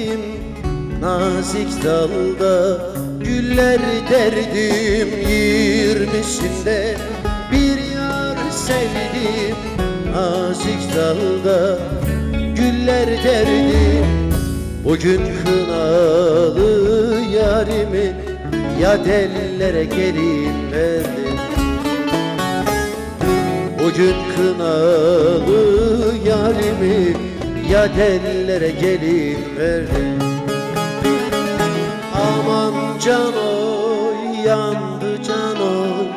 sevdim nazik dalda, güller derdim 20'sinde. Bir yar sevdim nazik dalda, güller derdim. Bugün kınalı yarimi ya dellere gelin verdim. Bugün kınalı yarimi ya dellere gelin verdim. Aman canoy yandı canoy,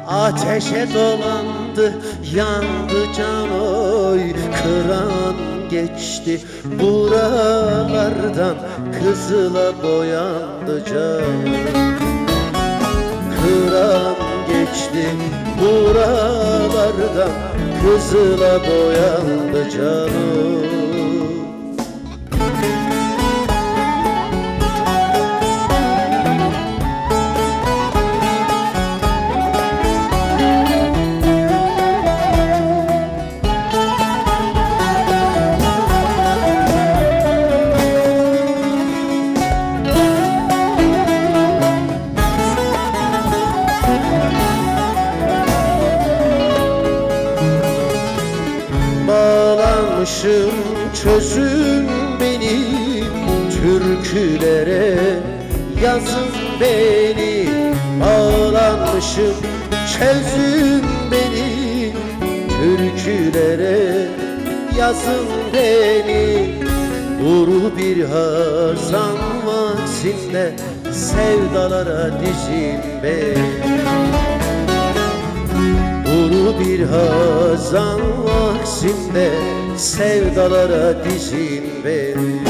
ateşe dolandı yandı canoy. Kıran geçti buralardan, kızıla boyandı canoy. Kıran geçti buralardan, kızıla boyandı canoy. Bağlanmışım çözün beni türkülere, yazın beni. Bağlanmışım çözün beni türkülere, yazın beni. Duru bir hazan vaksinde sevdalara dizin beni. Duru bir hazan vaksinde sevdalara dizin beni.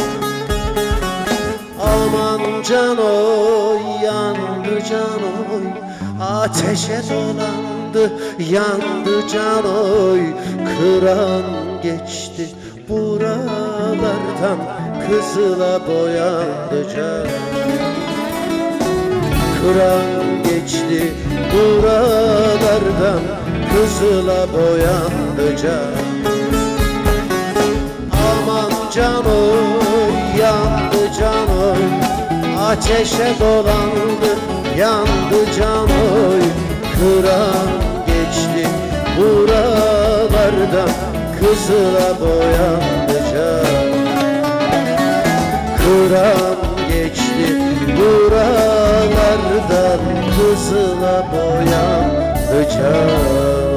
Aman canoy yandı canoy, ateşe dolandı yandı canoy. Kıran geçti buralardan, kızıla boyandı canoy. Kıran geçti buralardan, kızıla boyandı canoy. Aman canoy yandı canoy, ateşe dolandı yandı canoy. Kıran geçti buralardan, kızıla boyandı canoy. Kıran geçti buralardan, kızıla boyandı canoy.